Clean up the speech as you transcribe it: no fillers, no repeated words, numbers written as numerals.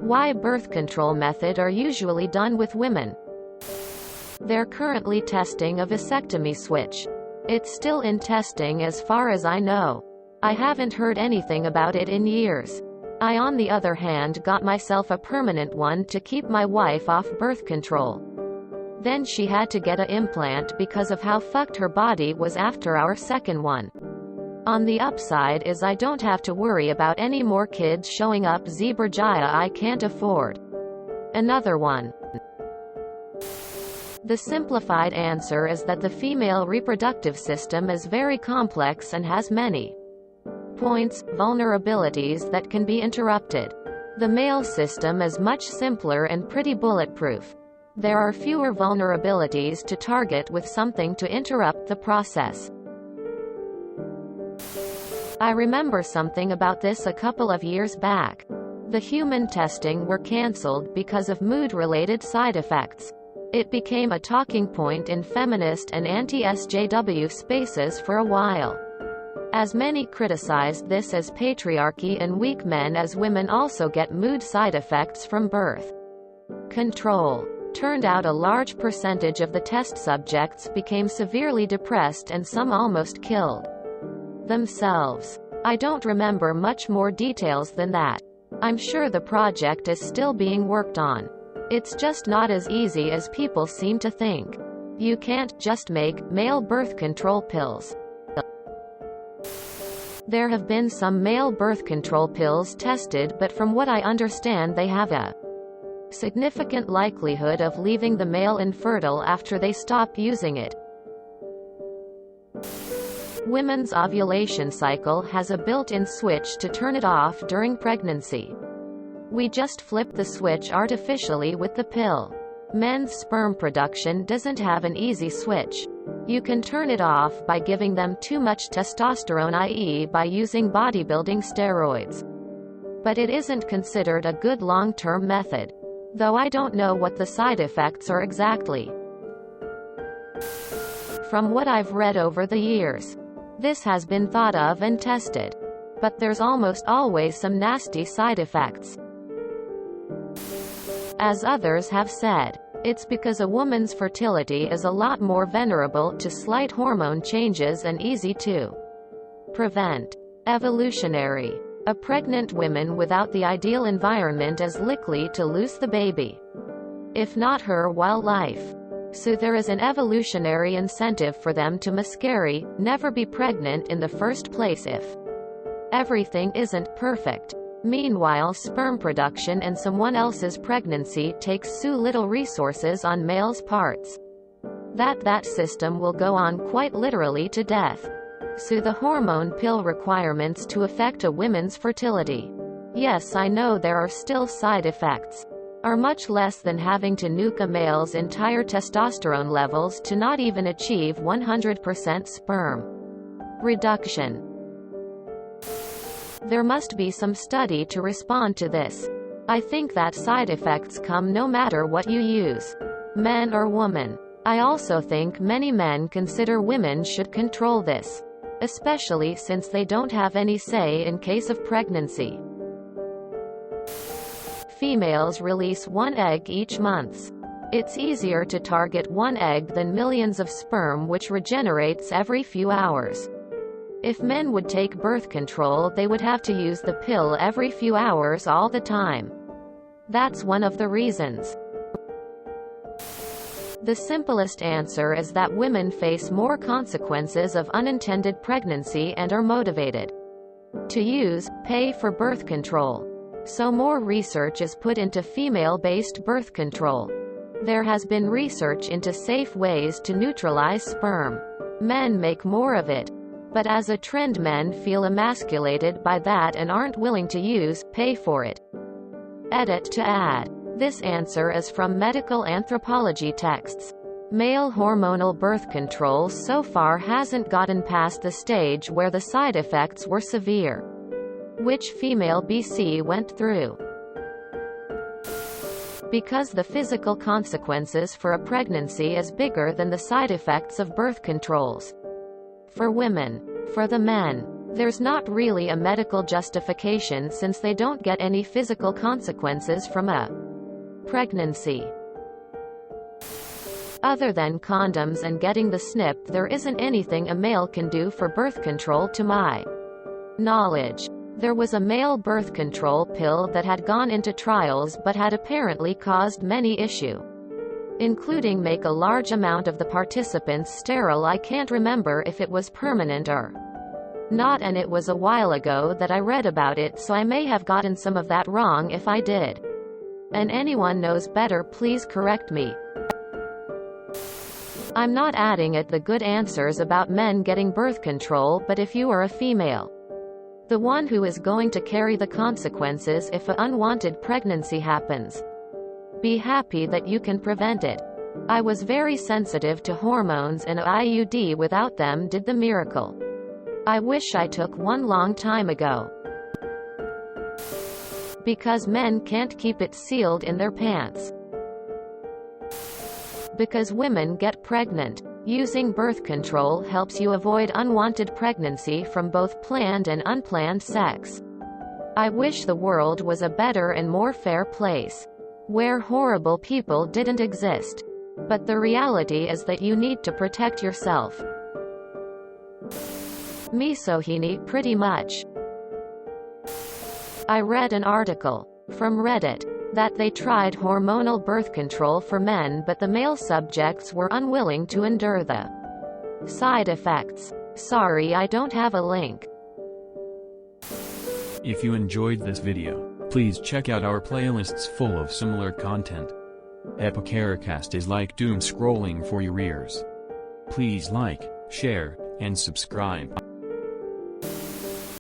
Why birth control method are usually done with women? They're currently testing a vasectomy switch. It's still in testing as far as I know. I haven't heard anything about it in years. I on the other hand got myself a permanent one to keep my wife off birth control. Then she had to get an implant because of how fucked her body was after our second one. On the upside is I don't have to worry about any more kids showing up zebrajaya I can't afford. Another one. The simplified answer is that the female reproductive system is very complex and has many vulnerabilities that can be interrupted. The male system is much simpler and pretty bulletproof. There are fewer vulnerabilities to target with something to interrupt the process. I remember something about this a couple of years back. The human testing were cancelled because of mood-related side effects. It became a talking point in feminist and anti-SJW spaces for a while. As many criticized this as patriarchy and weak men, as women also get mood side effects from birth control. Turned out a large percentage of the test subjects became severely depressed and some almost killed themselves. I don't remember much more details than that. I'm sure the project is still being worked on. It's just not as easy as people seem to think. You can't just make male birth control pills. There have been some male birth control pills tested, but from what I understand they have a significant likelihood of leaving the male infertile after they stop using it. Women's ovulation cycle has a built-in switch to turn it off during pregnancy. We just flip the switch artificially with the pill. Men's sperm production doesn't have an easy switch. You can turn it off by giving them too much testosterone, i.e. by using bodybuilding steroids. But it isn't considered a good long-term method. Though I don't know what the side effects are exactly. From what I've read over the years, this has been thought of and tested. But there's almost always some nasty side effects. As others have said, it's because a woman's fertility is a lot more vulnerable to slight hormone changes and easy to prevent. Evolutionary. A pregnant woman without the ideal environment is likely to lose the baby, if not her wildlife. So there is an evolutionary incentive for them to miscarry, never be pregnant in the first place if everything isn't perfect. Meanwhile, sperm production and someone else's pregnancy takes so little resources on males' parts that system will go on quite literally to death. So the hormone pill requirements to affect a woman's fertility, yes, I know there are still side effects, are much less than having to nuke a male's entire testosterone levels to not even achieve 100% sperm reduction. There must be some study to respond to this. I think that side effects come no matter what you use, men or woman. I also think many men consider women should control this, especially since they don't have any say in case of pregnancy. Females release one egg each month. It's easier to target one egg than millions of sperm, which regenerates every few hours. If men would take birth control, they would have to use the pill every few hours all the time. That's one of the reasons. The simplest answer is that women face more consequences of unintended pregnancy and are motivated to pay for birth control. So more research is put into female-based birth control. There has been research into safe ways to neutralize sperm. Men make more of it. But as a trend, men feel emasculated by that and aren't willing to pay for it. Edit to add. This answer is from medical anthropology texts. Male hormonal birth control so far hasn't gotten past the stage where the side effects were severe, which female BC went through. Because the physical consequences for a pregnancy is bigger than the side effects of birth controls. For women. For the men, There's not really a medical justification since they don't get any physical consequences from a pregnancy. Other than condoms and getting the snip, there isn't anything a male can do for birth control to my knowledge. There was a male birth control pill that had gone into trials but had apparently caused many issues, including make a large amount of the participants sterile. I can't remember if it was permanent or not, and it was a while ago that I read about it, so I may have gotten some of that wrong. If I did, and anyone knows better, please correct me. I'm not adding at the good answers about men getting birth control, but if you are a female, the one who is going to carry the consequences if an unwanted pregnancy happens, be happy that you can prevent it. I was very sensitive to hormones, and an IUD without them did the miracle. I wish I took one long time ago. Because men can't keep it sealed in their pants. Because women get pregnant. Using birth control helps you avoid unwanted pregnancy from both planned and unplanned sex. I wish the world was a better and more fair place, where horrible people didn't exist. But the reality is that you need to protect yourself. Misogyny, pretty much. I read an article from Reddit that they tried hormonal birth control for men, but the male subjects were unwilling to endure the side effects. Sorry, I don't have a link. If you enjoyed this video, please check out our playlists full of similar content. TooAfraidToAsk is like doom scrolling for your ears. Please like, share, and subscribe.